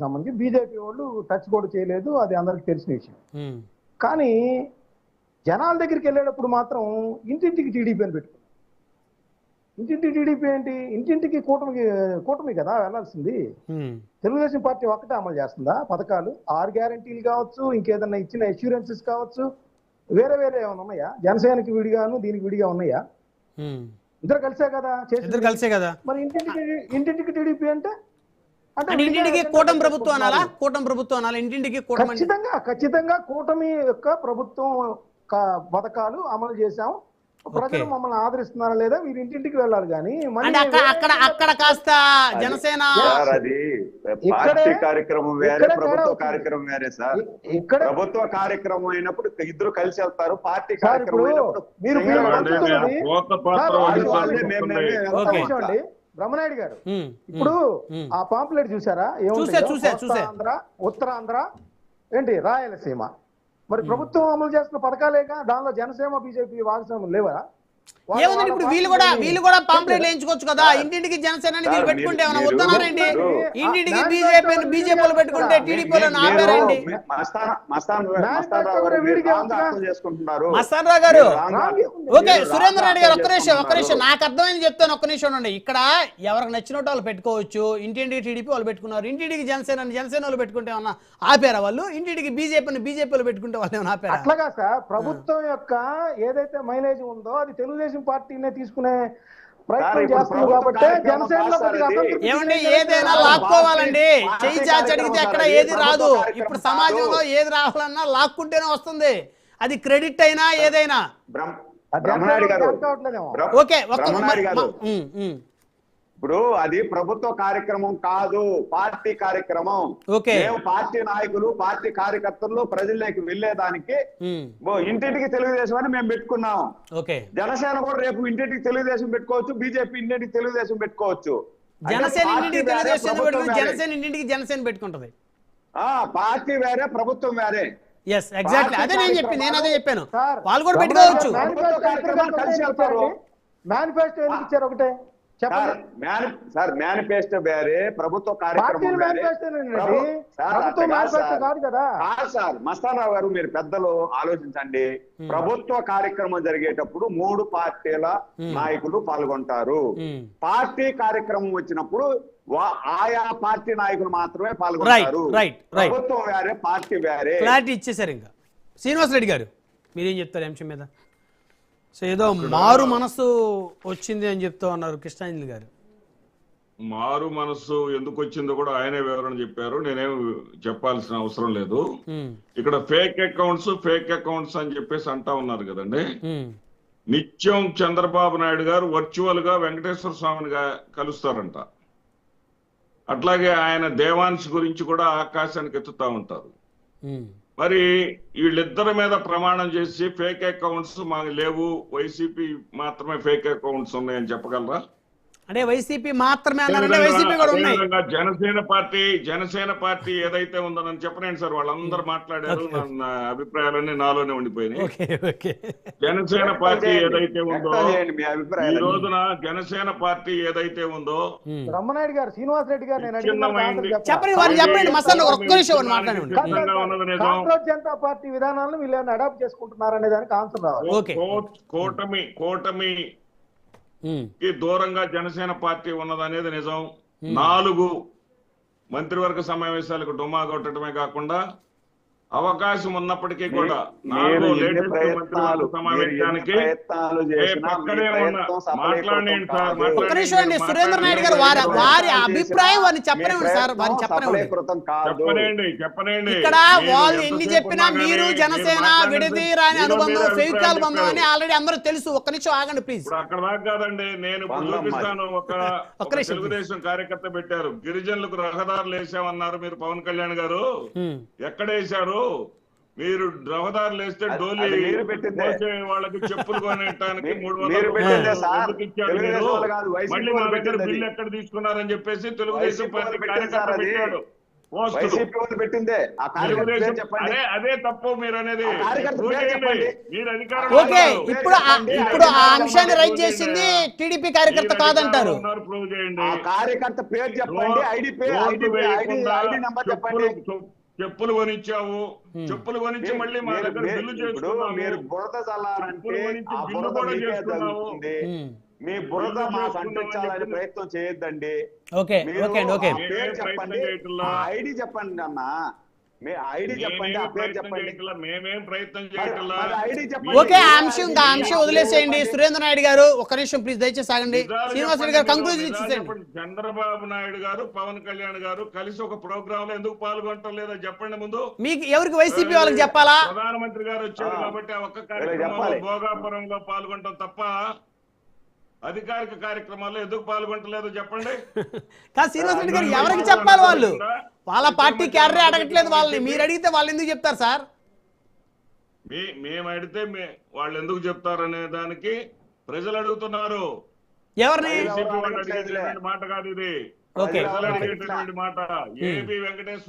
సంబంధించి బీజేపీ వాళ్ళు టచ్ కూడా చేయలేదు, అది అందరికి తెలిసిన విషయం. కానీ జనాల దగ్గరికి వెళ్ళేటప్పుడు మాత్రం ఇంటింటికి టీడీపీ అని పెట్టుకున్నారు. ఇంటింటి టీడీపీ ఏంటి? ఇంటింటికి కూటమి కదా వెళ్ళాల్సింది. తెలుగుదేశం పార్టీ ఒక్కటే అమలు చేస్తుందా పథకాలు? 6 గ్యారంటీలు కావచ్చు, ఇంకేదన్నా ఇచ్చిన అష్యూరెన్సెస్ కావచ్చు, వేరే ఏమైనా ఉన్నాయా? జనసేనకి విడిగాను దీనికి విడిగా ఉన్నాయా? ఇద్దరు కలిసే కదా చేసి. మరి ఇంటింటికి టీడీపీ అంటే ఇంటింటికి కూటమి ప్రభుత్వం అనాలా? కూటమి ప్రభుత్వం అనాలా? ఇంటింటికి ఖచ్చితంగా కూటమి యొక్క ప్రభుత్వం పథకాలు అమలు చేశాం, ప్రజలు మమ్మల్ని ఆదరిస్తున్నారా లేదా, మీరు ఇంటింటికి వెళ్ళాలి. కానీ అక్కడ కాస్త జనసేన కార్యక్రమం వేరే, ప్రభుత్వ కార్యక్రమం వేరే సార్. ఇక్కడ ప్రభుత్వ కార్యక్రమం అయినప్పుడు ఇద్దరు కలిసి వెళ్తారు, పార్టీ కార్యక్రమం మీరు బ్రహ్మనాయుడు గారు ఇప్పుడు ఆ పాంప్లెట్ చూసారా? ఉత్తరాంధ్ర ఏంటి రాయలసీమ, మరి ప్రభుత్వం అమలు చేస్తున్న పథకాలేగా, దానిలో జనసేన బీజేపీ భాగస్వామ్యం లేవా? ఏముందండి ఇప్పుడు వీళ్ళు కూడా పాంప్లెట్ వేయించుకోవచ్చు కదా. ఇంటింటికి జనసేనని వీళ్ళు పెట్టుకుంటే ఏమైనా వద్దన్నారండి? ఇంటింటికి బీజేపీలు పెట్టుకుంటే టీడీపీలను ఆపారండి? మస్తాన్ రావు గారు, ఓకే సురేంద్ర రెడ్డి గారు ఒక్క నిమిషం నాకు అర్థమైంది చెప్తాను, ఒక్క నిమిషం ఉండండి. ఇక్కడ ఎవరికి నచ్చినట్టు వాళ్ళు పెట్టుకోవచ్చు. ఇంటింటికి టీడీపీ వాళ్ళు పెట్టుకున్నారు, ఇంటింటికి జనసేన వాళ్ళు పెట్టుకుంటే ఏమన్నా ఆపారా వాళ్ళు? ఇంటింటికి బీజేపీలు పెట్టుకుంటే వాళ్ళు ఏమైనా ఆపారా? అట్లాగా సార్, ప్రభుత్వం యొక్క ఏదైతే మైలేజ్ ఉందో అది తెలుగుదేశం పార్టీనే తీసుకునే ప్రయత్నం చేస్తుంది కాబట్టి జనసేనలో ఏమండి ఏదైనా లాక్కోవాలండి, చెయ్యి చాచి అడిగితే అక్కడ ఏది రాదు. ఇప్పుడు సమాజంలో ఏది రావాలన్నా లాక్కుంటేనే వస్తుంది, అది క్రెడిట్ అయినా ఏదైనా. ఓకే ఇప్పుడు అది ప్రభుత్వ కార్యక్రమం కాదు, పార్టీ కార్యక్రమం. మేము పార్టీ నాయకులు, పార్టీ కార్యకర్తలు ప్రజల్లోకి వెళ్లేదానికి ఇంటింటికి తెలుగుదేశం అని మేము పెట్టుకున్నాం. జనసేన కూడా రేపు ఇంటింటికి తెలుగుదేశం పెట్టుకోవచ్చు, బీజేపీ ఇంటింటికి తెలుగుదేశం పెట్టుకోవచ్చు. జనసేన ఇంటింటికి జనసేన పెట్టుకుంటది. పార్టీ వేరే, ప్రభుత్వం వేరే. ఎస్ ఎగ్జాక్ట్లీ, అదే నేను చెప్పాను. వాళ్ళు కూడా పెట్టుకోవచ్చు. మేనిఫెస్టో ఎందుకు ఇచ్చారు? ఒకటే సార్, మేనిఫెస్టో వేరే, ప్రభుత్వ కార్యక్రమం సార్. మస్తానరావు గారు, మీరు పెద్దలు ఆలోచించండి. ప్రభుత్వ కార్యక్రమం జరిగేటప్పుడు 3 పార్టీల నాయకులు పాల్గొంటారు. పార్టీ కార్యక్రమం వచ్చినప్పుడు ఆయా పార్టీ నాయకులు మాత్రమే పాల్గొంటారు. ప్రభుత్వం వేరే, పార్టీ వేరే. క్లారిటీ ఇచ్చేసారు. ఇంకా శ్రీనివాస్ రెడ్డి గారు మీరేం చెప్తారు అంశం మీద? సో ఏదో మారు మనసు వచ్చింది అని చెప్తూ ఉన్నారు కృష్ణాంజలి గారు. మారు మనసు ఎందుకు వచ్చిందో కూడా ఆయనే వివరణ చెప్పారు, నేనేం చెప్పాల్సిన అవసరం లేదు. ఇక్కడ ఫేక్ అకౌంట్స్ అని చెప్పేసి అంటా ఉన్నారు కదండి. నిత్యం చంద్రబాబు నాయుడు గారు వర్చువల్ గా వెంకటేశ్వర స్వామిని కలుస్తారంట. అట్లాగే ఆయన దేవాంశ్ గురించి కూడా ఆకాశానికి ఎత్తుతా ఉంటారు. మరి వీళ్ళిద్దరి మీద ప్రమాణం చేసి ఫేక్ అకౌంట్స్ మాకు లేవు, వైసీపీ మాత్రమే ఫేక్ అకౌంట్స్ ఉన్నాయని చెప్పగలరా? అంటే వైసీపీ మాత్రమే అన్నారంటే వైసీపీ కూడా ఉన్నాయి. జనసేన పార్టీ ఏదైతే ఉందని చెప్పలేండి సార్. వాళ్ళందరూ మాట్లాడారు, నా అభిప్రాయాలన్నీ నాలోనే ఉండిపోయినాయి. జనసేన పార్టీ ఏదైతే ఉందో, ఈ రోజున జనసేన పార్టీ ఏదైతే ఉందో, బ్రహ్మనాయుడు గారు, శ్రీనివాస్ రెడ్డి గారు, జనతా పార్టీ విధానాలను వీళ్ళు అడాప్ట్ చేసుకుంటున్నారనే దానికి ఆన్సర్ రావాలి. కూటమి దూరంగా జనసేన పార్టీ ఉన్నదనేది నిజం. 4 మంత్రివర్గ సమావేశాలకు డుమ్మా కొట్టడమే కాకుండా అవకాశం ఉన్నప్పటికీ కూడా 4 లేటెస్ట్ మంత్రివర్గ సమావేశానికి సురేంద్ర నాయుడు గారు వారి అభిప్రాయం వారిని చెప్పనివ్వండి సార్, వారిని చెప్పనండి. ఇక్కడ వాళ్ళు ఎన్ని చెప్పినా మీరు జనసేన విడదీరాని అనుబంధం, ఫెవికాల్ బంధం అని ఆల్రెడీ అందరూ తెలుసు. ఒక్క నిమిషం ఆగండి ప్లీజ్. అక్కడ దాకా కాదండి, నేను చూపిస్తాను. ఒక తెలుగుదేశం కార్యకర్త పెట్టారు, గిరిజనులకు రహదారులు వేసామన్నారు మీరు పవన్ కళ్యాణ్ గారు. ఎక్కడేశారు? మీరు రహదారులు వేస్తే డోలీ వాళ్ళకి చెప్పులు కొనేటానికి 300 ఇచ్చారు మీరు. మళ్ళీ మా దగ్గర బిల్లు ఎక్కడ తీసుకున్నారని చెప్పేసి తెలుగుదేశం పార్టీ కార్యకర్త పెట్టాడు. పోస్టులు. వైసీపీ వాళ్ళు పెట్టిందే. ఆ కార్యకర్త పేరు చెప్పండి. అదే తప్పు మీరు అనేది. ఆ కార్యకర్త ప్రూవ్ పేరు చేయండి. చెప్పండి. మీరు అధికారంలో ఓకే ఉన్నారు. ఇప్పుడు ఆ అంశాన్ని రైజ్ చేసింది టీడీపీ కార్యకర్త మీరు కాదంటారు. అధికారంలో ఉన్నారు, ప్రూవ్ చేయండి. ఆ కార్యకర్త పేరు చెప్పండి, ఐడి నంబర్ చెప్పండి. చెప్పులు కొనిచ్చావు, చెప్పులు కొనిచ్చి మళ్ళీ మా దగ్గర బిల్లు ఇప్పుడు చేసుకున్నావు. మీరు బురద చల్లాలంటే చెప్పులు కొనిచ్చి ఆ బిల్లు బురద కూడా మీకే చేసుకున్నావు. తగులుతుంది. ఉమ్. మీ బురద బిల్లు మాకు చేసుకున్నావు అంటించాలని అని ప్రయత్నం చేయొద్దండి. ఓకే మీరు ఓకే అండి ఓకే ఆ పేరు మేమేం చెప్పండి, ప్రయత్నం చేయట్లా. ఆ ఐడి చెప్పండి అన్న. మీ ఐడి చెప్పండి, ఆ పేరు చెప్పండి. మేమేం ప్రయత్నం మరి చేయట్లా. ఐడి చెప్పండి. ఓకే ఆ అంశం వదిలేసేయండి. సురేంద్ర నాయుడు గారు ఒక్క నిమిషం ప్లీజ్ దయచేసి ఆగండి. శ్రీనివాస్ రెడ్డి గారు కంక్లూజన్ ఇచ్చేసేయండి. చంద్రబాబు నాయుడు గారు, పవన్ కళ్యాణ్ గారు కలిసి ఒక ప్రోగ్రామ్ లో ఎందుకు పాల్గొనటం లేదో చెప్పండి ముందు. మీకు ఎవరికి వైసీపీ వాళ్ళకి చెప్పాలా? ప్రధానమంత్రి గారు వచ్చారు కాబట్టి ఆ ఒక్క కార్యక్రమంలో చెప్పాలి. భోగాపురంలో పాల్గొనటం తప్ప అధికారిక కార్యక్రమాల్లో ఎందుకు పాల్గొంటలేదో చెప్పండి. కాదు శ్రీనివాస్ రెడ్డి గారు ఎవరికి చెప్పాలి? వాళ్ళు వాళ్ళ పార్టీ క్యాడరే అడగట్లేదు వాళ్ళని. మీరు అడిగితే వాళ్ళు ఎందుకు చెప్తారు సార్? మేము అడిగితే వాళ్ళు ఎందుకు చెప్తారనే దానికి ప్రజలు అడుగుతున్నారు. ఎవరిని? వైసీపీ వాళ్ళు అడిగేటువంటి మాట కాదు ఇది. ఓకే ప్రజలు అడిగేటువంటి మాట. ఏపీ వెంకటేశ్వర